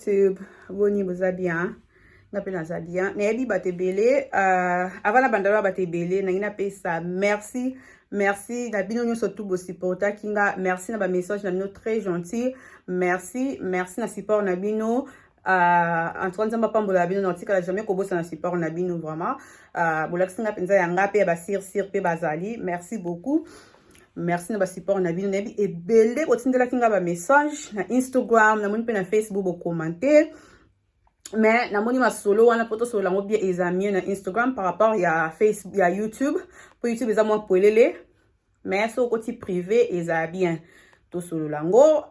YouTube, boni boza bien. Napena za bien. Nebi bate belé, avant la bandala bate belé, na pesa merci. Merci, na bino nyo surtout bo supporta kinga. Merci na ba message na bino très gentil. Merci na support na bino. En tout cas, nzamba pambola bino nautika la jamais kobosa na support na bino vraiment. Bolaksinga penza yanga pe ba sir pe bazali. Merci beaucoup. Merci na ba support na bino nebi e belé otindela kinga ba message na Instagram, na moni pe na Facebook bo commenter. Mais na moni ma solo wana poto solo lango bien examiner na Instagram par rapport ya Facebook ya YouTube. Pour YouTube eza moins polele. Mais so côté privé eza bien. To solo lango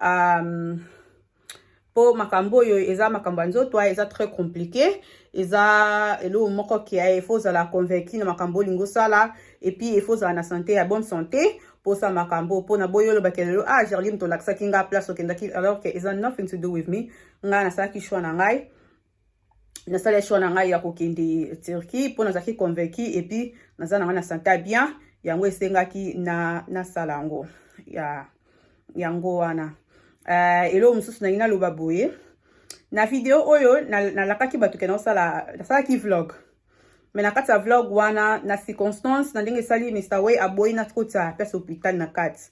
pour makambo yo eza makambo nzoto eza très compliqué. Eza elo moko ki il faut za la convaincre na makambo lingo sala et puis il faut za na santé à bonne santé pour ça makambo pour na boyo lo bakelo Gerline to laksa kinga place okendaki alors que eza nothing to do with me. Nga na saki shwa na ngai. Na sala shwa na ngai ya kokende Turquie pour na zaki convaincre et puis na za na santé bien yango esengaki na salango ya yango wana elo mususu na ina loba boye na video oyo na lakaki batuke na sala ki vlog mais na kati ya vlog wana na circonstance na ndenge sali Mr. Way aboyi na kota place hôpital na kati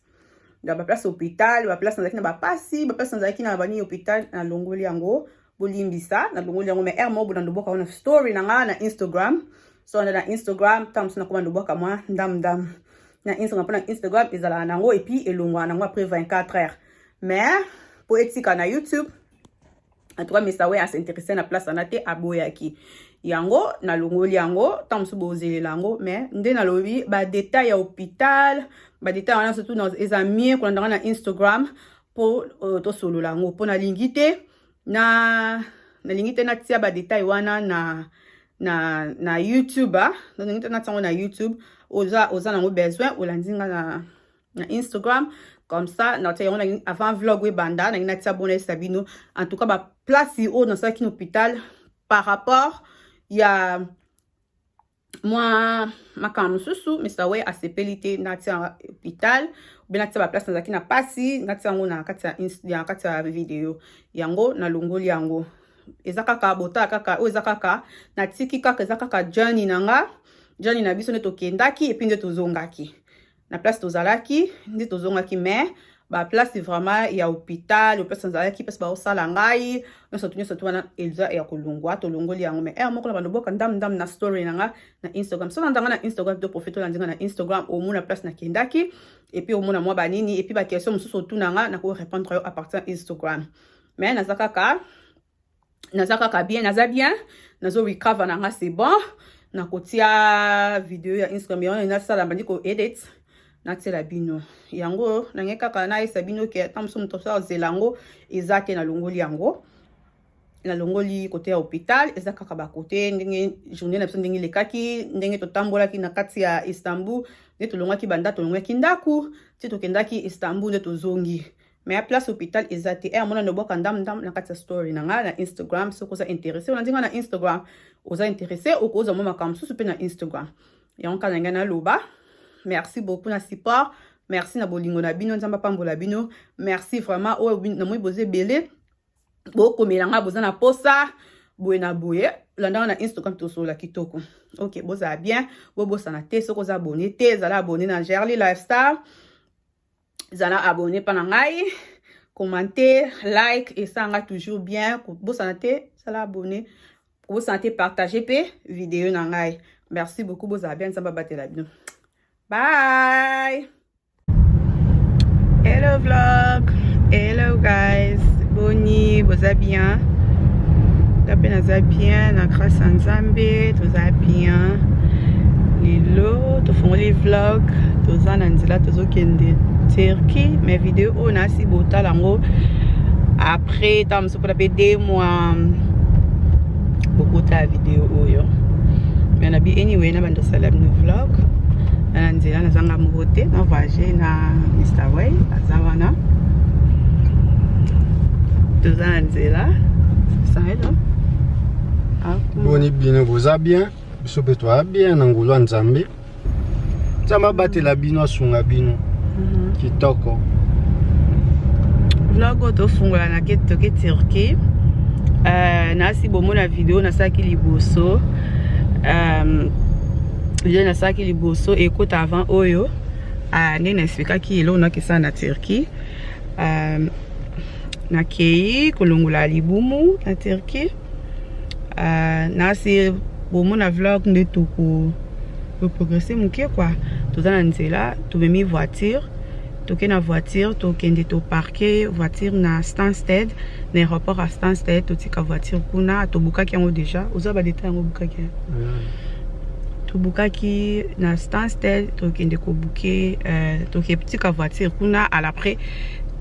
da ba place hôpital ba place na zaki na ba pasi ba place na zaki na bani hôpital na longoli yango bolimbisa na longoli yango mais mo bo na ndoboka wana story na nga na Instagram so na Instagram tamsu na komanda ndoboka mwa ndam na Instagram ezala nango et puis elongwa nango après 24 heures. Mais pour etika na YouTube en tout cas Mr. Way a s'intéresser na place na te aboyaki yango na longoli yango tamsu bozele lango mais nde na lobi ba détail ya hôpital ba détail wana surtout dans examiner ko na Instagram pour to solo lango pour na lingité na lingité na tia ba détail wana na YouTube na lingité na tango na YouTube oza nango besoin olandinga na Instagram comme ça na tia on avant vlog we banda na tia bonne sabino en tout cas ba place au dans ça qui hôpital par rapport ya moi makam susu Mr. Way a sepelité na tia hôpital ou bien tia ba place na zaki na pasi na tia ngona kati ya video yango na longoli yango ezakaka bota kaka o ezakaka na tiki kaka ezakaka journey nanga journey na biso ne tokendaki et puis nde tozongaki na place tozalaki nde tozongaki mais ba place vraiment ya hôpital o place tozalaki parce ba osala ngai no sotu wana elza ya kolongwa to longoli yango mais moko na bandoboka ndam na story nanga na Instagram so ndanga na Instagram to profito la ndinga na Instagram au mona place na kendaki et puis au mona mwa banini et puis ba question mususu otu nanga na ko répondre à partir Instagram mais nazakaka bien naza bien nazo recover nanga c'est bon na kotia video ya Instagram yana na sala bandi ko edit na tela bino yango na ngeka na isa bino ke tamso mtosa zelango ezake na longoli yango na longoli côté ya hôpital ezaka ka ba côté ndenge journée na ndenge lekaki ndenge totambola ki na kati ya Istanbul ne tolongaki banda tolongaki ndaku ti tokendaki Istanbul ne tozongi mais à place hôpital ezate mona ndoboka ndam na kati ya story na nga na Instagram so ko za intéressé on ndinga na Instagram oza intéressé o ko za moma kam so pe na Instagram ya on kana ngana loba merci beaucoup na support merci na bolingo na bino nzamba pambola bino merci vraiment o na moi boze belé bo komelanga boza na posa boye na boye landa na Instagram to so la kitoko OK boza bien bo bosa na te so ko za abonné te zala abonné na Gerly Lifestyle zala abonné pana ngai commenter like et ça nga toujours bien bo santé zala abonné bo santé partager pe vidéo na ngai merci beaucoup boza bien nzamba batela bino bye hello vlog hello guys boni boza bien tapena za bien na grâce à Nzambe toza bien lilo tofongoli vlog toza na nzela tozokende Turquie mes vidéos on a si bota lango après tam so pour 2 mois beaucoup ta vidéo oyo mais na bi anyway na bando salam no vlog na nzela na zanga mbote na voyage na Mr. Way azawana toza na nzela ça hello boni bino boza bien biso pe toi bien na ngolo Nzambe Nzamba batela bino asunga bino kitoko vlog to fungola na ke Turquie nasi bomo na vidéo nasalaki liboso video nasalaki liboso écoute avant oyo nde naexplikaki eloko nakesala na Turquie nakei kolongola libumu na Turquie nasi bomo na vlog nde progresser moke quoi toza na nzela tomemi voiture toke na voiture tokende to parquer voiture na Stansted na aéroport à Stansted totika voiture kuna tobukaki yango déjà oza ba détail yango bukaki tobukaki na Stansted tokende ko buke toketika voiture kuna à l'après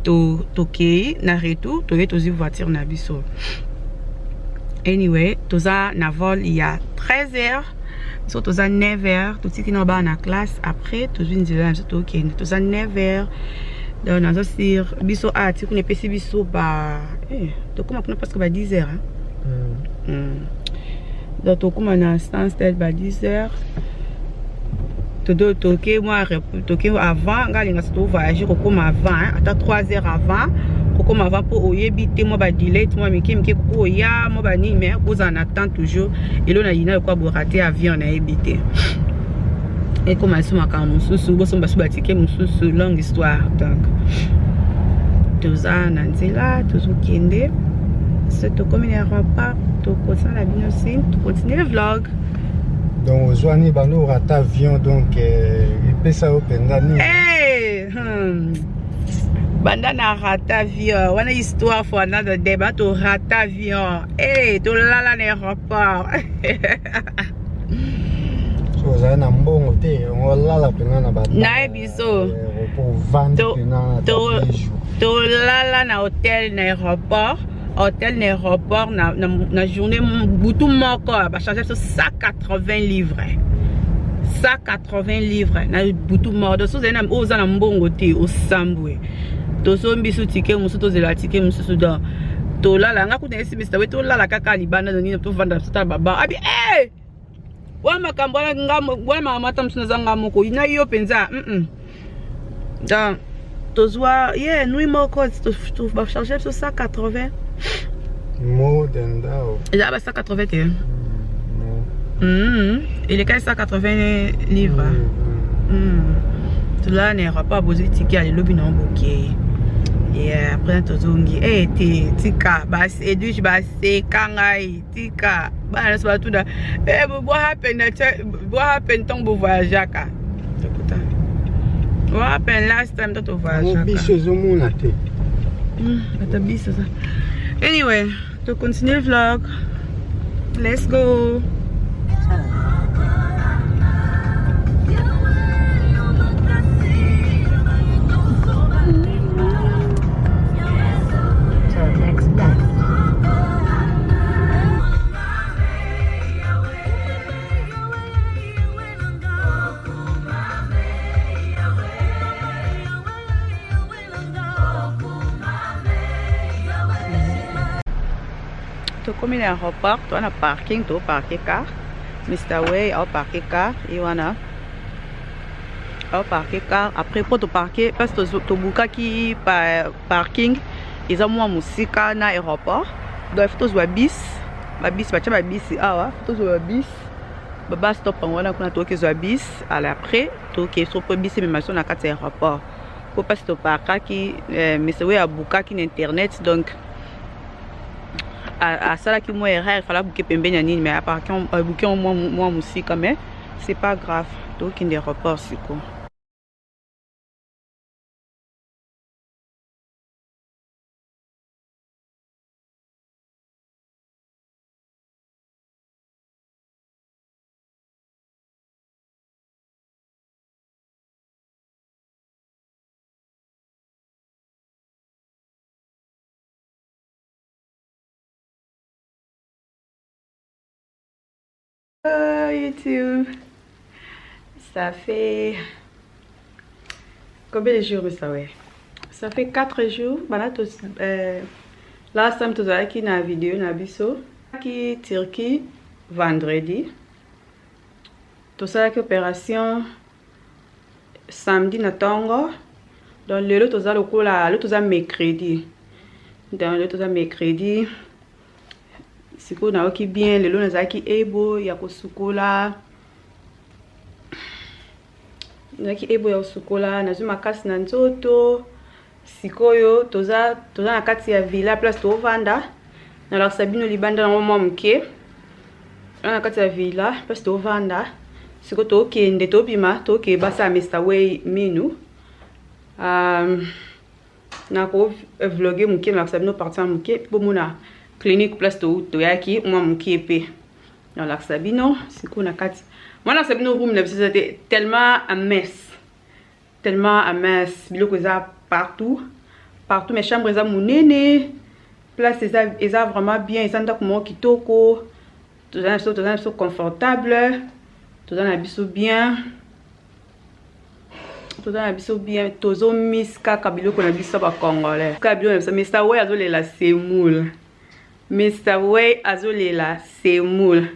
tokei na retour toye tozi voiture na biso anyway toza na vol il y a 13h so toza 9h totiki na ba na classe après tozwi nzela na tokende toza 9h donc nazo sir biso ati kuna pesi biso ba tokoma kuna presque ba 10h donc tokoma na Stansted ba 10h todo toke moi toke avant ngalinga to voyager kokoma avant ata 3h avant kokoma avant pour oyebi te moi ba delay moi mike ko ya moi ba ni mais vous en attend toujours et là na ina quoi bo rater avion na ebité et comment ça maka mususu bo somba suba ticket mususu longue histoire donc toza na nzela tozokende c'est to comme un repas to continue la binosin to continue le vlog. Donc ozwani bano rata avion donc epesa opendani banda na rata avion wana histoire for another day ba to rata avion to lala na aéroport so ozali na mbongo te olala pena na ba na biso pour vendre pena to lala na hôtel na aéroport na journée butu moko ba charger 180 livres 180 livres na butu moko so zena oza na mbongo te osambwe to sombi su ticket musu to zela ticket musu do to lala nga kuna esi Mr. Way to lala kaka libanda nini to vanda sota baba abi wa makambo ngamo wa mama tamsuna zanga moko ina yo penza da to zwa nuit moko to ba charger 180 more than that. Il y a 180. Il est 180 livres. Tout là, n'est pas besoin de ticket à l'objet non bouquet. Et après, tu as tika, bas, edouche, bas, kangai, tika, bas, c'est pas tout là. What happened tant que vous voyagez à quoi? What happened last time that vous voyagez? Anyway, to continue le vlog. Let's go. Comme il aéroport, tu as un parking, tu as parqué car. Mr. Way a parqué car. Et voilà. A parqué car. Après, pour te parquer, parce que tu bouka qui parking, ils ont moins musique dans l'aéroport. Donc, il faut que tu bis. Ma bis, tu as bis. Ah ouais, il faut que tu bis. Baba stop en voilà, quand tu as bis. Après, tu as bis, mais maintenant, on a 4 aéroports. Pour passer au parc qui, Mr. Way a bouka qui internet. Donc, à ça là qui moi erreur il fallait bouquer pembe nani mais à part qu'on bouquer moi musique quand même c'est pas grave donc il y a des reports c'est quoi. YouTube, ça fait combien de jours ça ouais? Ça fait 4 jours. Last time tu as qui na vidéo na biso qui Turquie vendredi. Tout ça qui opération samedi na Tongo. Donc le tu as mercredi. Donc le tu as mercredi. siko na oki bien lelo nazaki ebo ya kosukola ya kosukola nazwi makasi na nzoto sikoyo toza na kati ya villa place tovanda na lakisa bino libanda na mwa moke na kati ya villa place tovanda siko tokende tobima tokebasa Mr. Way minu na ko vlogger moke na lakisa bino partir moke bomona clinique place toyaki mwa moke pe na lakisa bino siko na kati moi na sabino room na biso tellement à mess biloko eza partout mes chambres eza munene place eza vraiment bien eza ndako moko kitoko toza na biso confortable toza na biso bien tozo miss kaka biloko na biso ba congolais kaka biloko na biso Mr. Way azolela semoule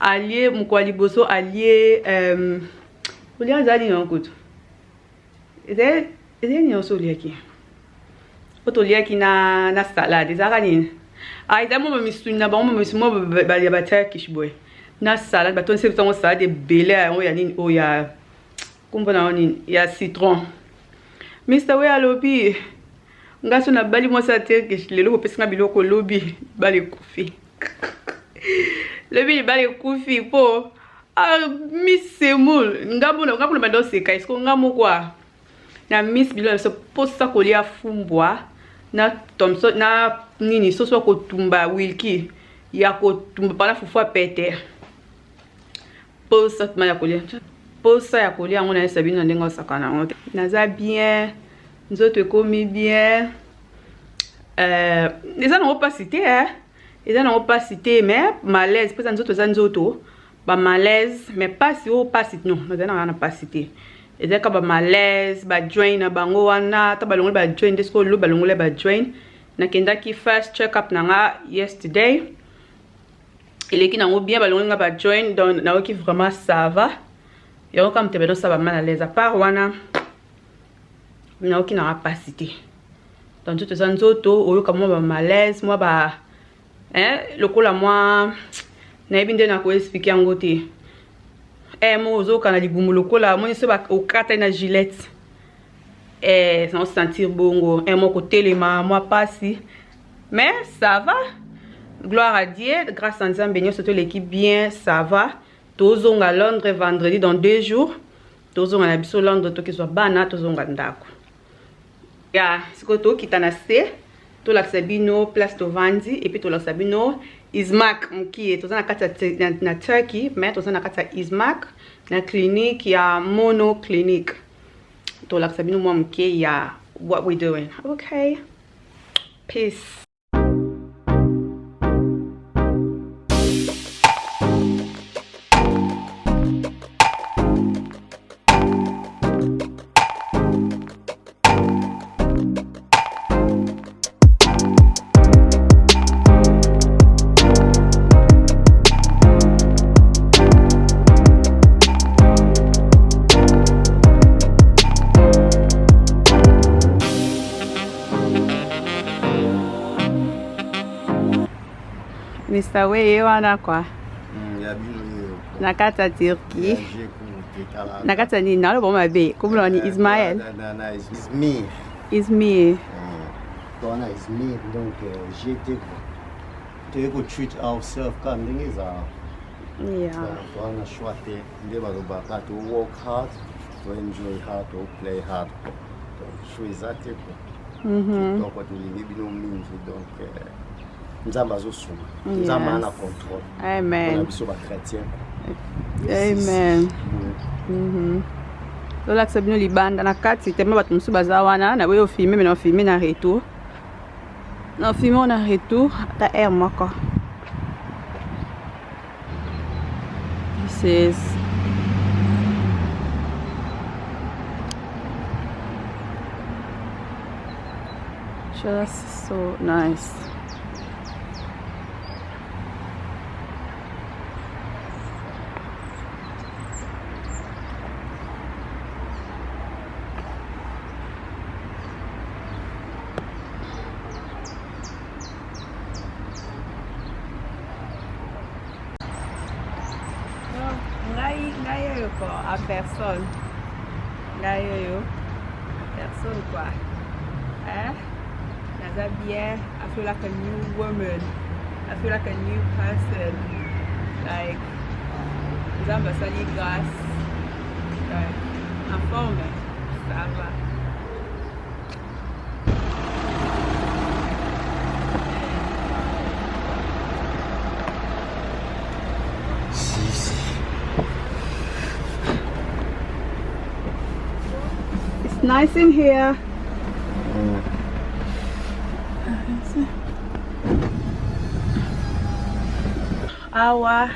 allié mukwali boso allié olia zali na kutu eze nyonso oliaki otoliaki na salade ezaka nini eza mo misuni na bango misuni mo ba Turkish boy na salade batonse bisango salade ebele yango ya nini oya kumbo na nini ya citron Mr. Way alobi ngaso na bali mo sa Turkish lelo kopesa biloko lobi bali kufi lebi bali kufi po miss semul ngabona bando seka isko ngamo kwa na miss bilo so posa kolia fumbwa na tomso na nini soso ko tumba wilki ya ko tumba pana fufu apete posa ya kolia ngona sabina ndenga sakana ngote naza bien nzoto ekomi bien eza na opacité ils ont pas cité mais malaise parce que nous autres ba malaise mais pas si on pas cité non nous n'avons pas cité ils ont ba malaise ba joint na bango wana ta balongo ba joint desko lo balongo ba joint na kenda ki first check up nanga yesterday il qui nango bien balongo ba joint donc na qui vraiment ça va yo comme te bedo ça va mal à l'aise à part wana na qui n'a pas cité donc tout ça nous autres comme ba malaise moi ba lokola moi na ebinde na ko expliquer yango te mo ozoka na libumu lokola moi so ba okata na gilette sans sentir bongo mo ko telema moi pasi mais ça va gloire à Dieu grâce à Nzambe nyo surtout l'équipe bien ça va tozonga Londres vendredi dans 2 jours tozonga na biso Londres to ki so bana tozonga ndako ya siko to kitana se to la sabino place to vandi et puis to la sabino Ismac qui est na kata na Turkey mais to na kata Ismac na clinique ya mono clinique to la sabino moi mki ya what we doing okay peace. Mr. Way wana kwa nakata Turkey nakata ni nalo boma be kumlo ni Ismaël Izmir Dona Izmir donc j'étais to treat ourselves comme things are on shwate ndeba robaka to work hard to enjoy hard to play hard to choisir donc what we live no means donc Nzamba zosuma Nzamba ana control amen on biso ba chrétien amen lola ksabino libanda na kati tema bato musu bazawana na boyo filmer mais na filmer na retour na filmer na retour ta air moko this is just so nice. Ngai quoi, à personne. Ngai personne quoi. Hein? Naza bien. I feel like a new woman. I feel like a new person. Like, Zamba sali grâce. Like, en forme. Ça va. It's nice in here. Awa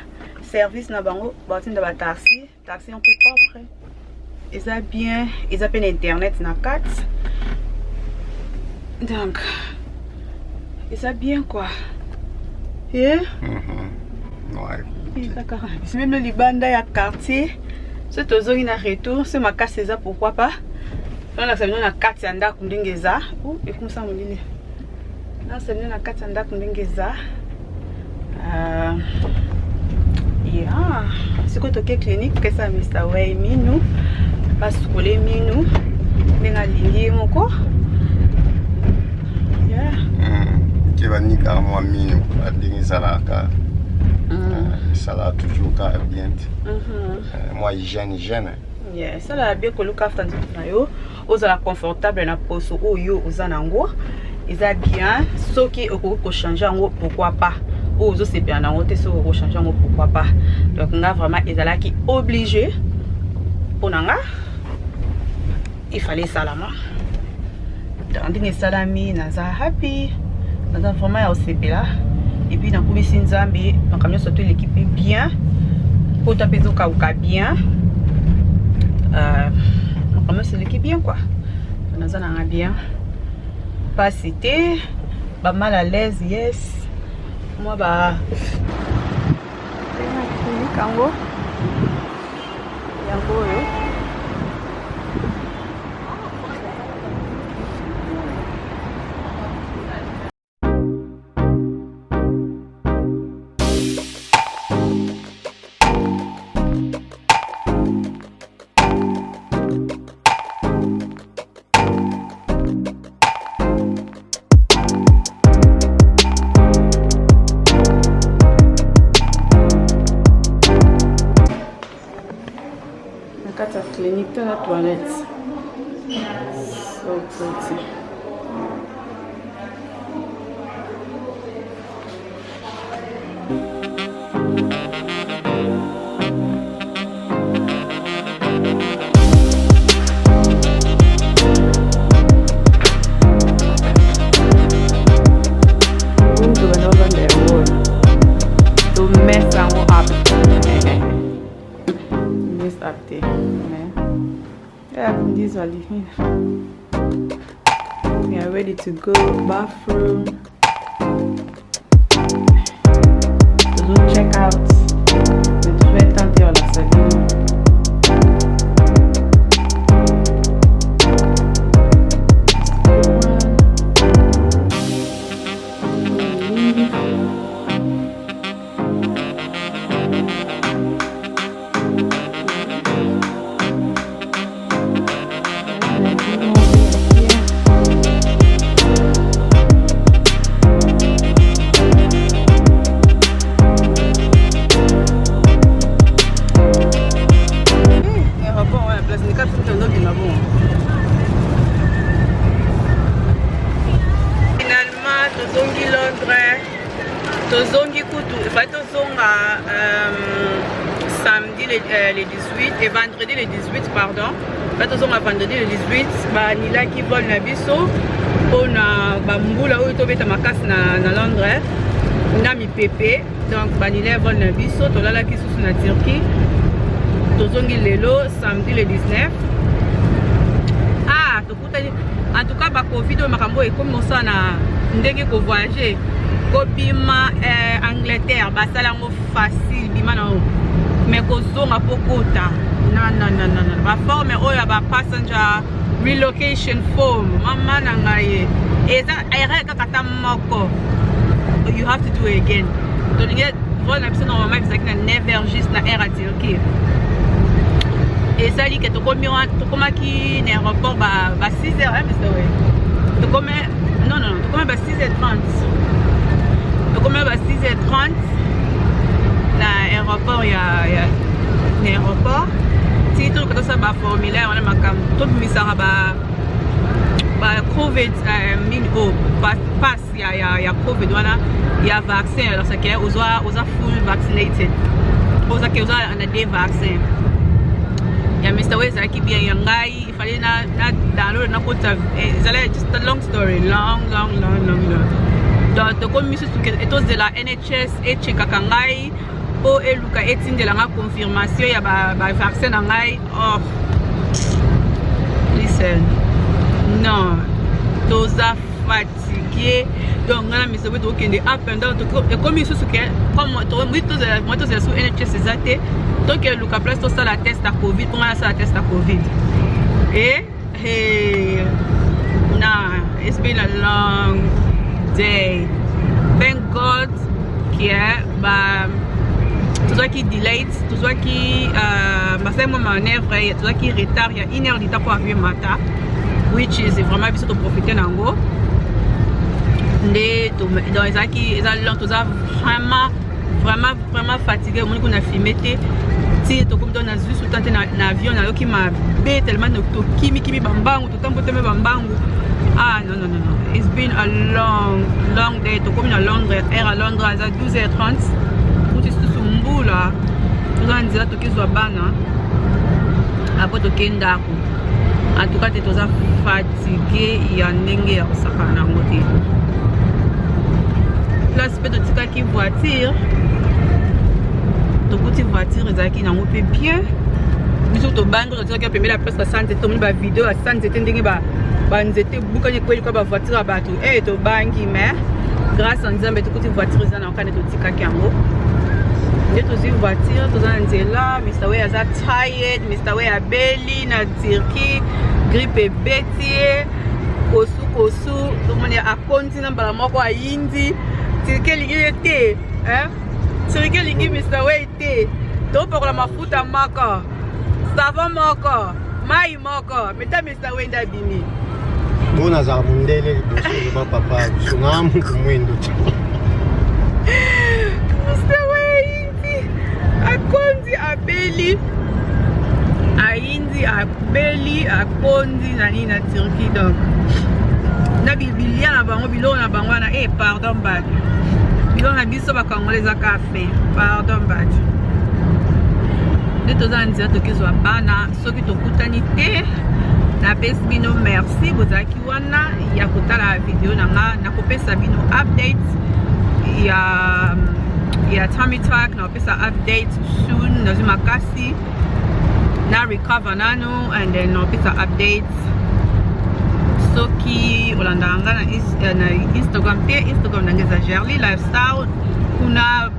service na bango batin de ba taxi un peu propre. Ils a bien, ils appellent internet na 4. Donc ils a bien quoi. Yeah? Ouais. C'est même le libanda ya quartier. Ce tozongi na retour, c'est ma casse ça pourquoi pas. Là ça vient na 4 yanda kundengeza. Oh, et comme ça mon ligne. Là ça vient na 4 yanda kundengeza. Yeah, c'est quoi toke clinique que ça Mr. Way minu pas scroller minu nenga lingi moko. Yeah. Qui va ni carrément minu à dingue salaka. Ça là toujours car bien. Moi hygiène. Yeah, ça là bien que le café dans na yo, ozala confortable na poso oyo ozanango. Ils a bien ce qui au changer en pourquoi pas. Oh, c'est bien, on a sur changer pourquoi pas. Donc, on a vraiment qui obligé pour nous. Il fallait salama. Donc, on salami, on a happy, on a vraiment aussi là. Et puis, on a couvert Sinzambi, donc on a surtout l'équipe bien, pour taper au cas bien. On a c'est l'équipe bien quoi. On a bien. Pas cité, pas mal à l'aise, yes. Moi bah Kango Yango clinique dans la toilette. So pretty. We are ready to go. Bathroom. To check out. Je vais tenter la salle. Samedi le 18 et vendredi le 18 pardon. Vendredi le 18 banila qui vole na biso pona bambula oyo tobeta makasi na Londres na mipepe donc banila vole na biso tolala ki susu na Turquie tozongi lelo samedi le 19 tokutani en tout cas ba covid makambo ekomi mosala na ndenge ko voyager ko bima Angleterre basala ngo facile bima na mais kozonga pokota non ba forme oyo ba passenger relocation form mama na ngai eza ayra kata moko you have to do it again. Donc il y a voilà personne normalement qui s'appelle never juste na air à Turquie Et ça dit que tu commis qui l'aéroport à 6h, hein, Mr. Way. Tu commis, non, tu commis à 6h30. Tu commis à 6h30. L'aéroport, il y a l'aéroport. Si tu as un formulaire, on a tout mis ça COVID, pass, il y a COVID, il y a vaccin, alors c'est qu'on est full vaccinated. On a des vaccins. Il y a Mr. Way qui vient, il fallait download na kota. C'est just a long story, long. Donc comme monsieur etos de la NHS et chekakangai po eluka etinde la confirmation ya ba vaccin ngai. Oh. Listen. Non. Toza fatigué. Donc là Mr. Way donc est up and down. Comme monsieur comme moi tous sous NHS exacté. Donc il y a place tout ça la test à Covid, pour moi ça la test à Covid. Et it's been a long day. Thank God qui est tout ça qui delay, tout ça qui c'est mon manœuvre, tout ça qui retard, il y a une heure de temps pour arriver matin, which is vraiment bien de profiter d'ango. Dans les qui tout ça vraiment fatigué, on a filmé si tu comme dans juste tout dans avion na qui m'a bé tellement de kimi bambangu tout temps pour te bambangu. Ah non, it's been a long day. Tu comme à Londres, air à Londres à 12h30. Où tu es sous Mbula. Tu vas dire que tu sois bana. Après tu kenda. En tout cas tu es fatigué, il y a n'engue à sakana ngote. Place peut te qui voiture. Donc petite voiture qui n'a pas bien. Nous sommes au banque, nous avons permis la place à santé, tout le monde va vidéo à santé, c'était banzete bukanye kweli kwa voiture à bateau. Eh to banki mais grâce à Nzambe to petite voiture za na kana to tika kyango. Nde to zi voiture to za nzela, Mr. Way aza tired, Mr. Way a belly na Turquie, grippe bétier, kosu, to mone a continent bala moko a Indi. Turquie lingi te, hein? Turquie lingi Mr. Way te. To pour la mafuta maka. Savon moko, mai moko, meta Mr. Way ndabini. Bona za mundele doso papa sungamu kumwendo. Mr. Way akondi abeli. Aindi abeli akondi nani na Turquie donc. Na bibilia na bango bilo na bango na pardon bad. Bilo na biso ba congolais za café. Pardon bad. De tous en dire que soit bana ceux qui tokutani te na pesi bino merci bozaki wana ya kotala video nanga na kopesa bino update ya tummy talk na kopesa update soon na makasi na recover nano and then na kopesa updates soki olanda nga na Instagram te Instagram nangeza Gerly lifestyle kuna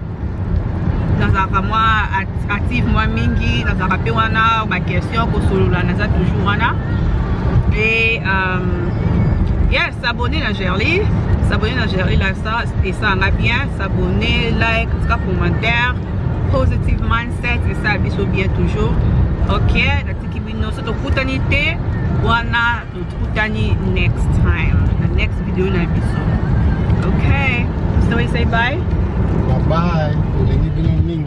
nazaka moi active moi mingi nazaka pe wana ba question ko solola naza toujours wana et yes s'abonner na Gerly lifestyle et ça va bien s'abonner like ka commentaire positive mindset et ça biso bien toujours ok na tiki bino so to kutani te wana to kutani next time the next video na biso okay so we say bye. Bye. Ulengi bino mingi.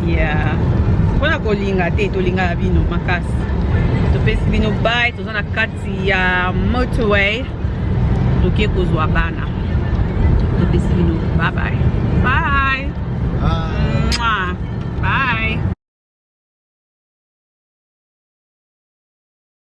Yeah. Wana kolinga te tolinga bino makasi. Topesi bino bye toza na kati ya motorway. Tokie kozwa bana. Topesi bino bye bye.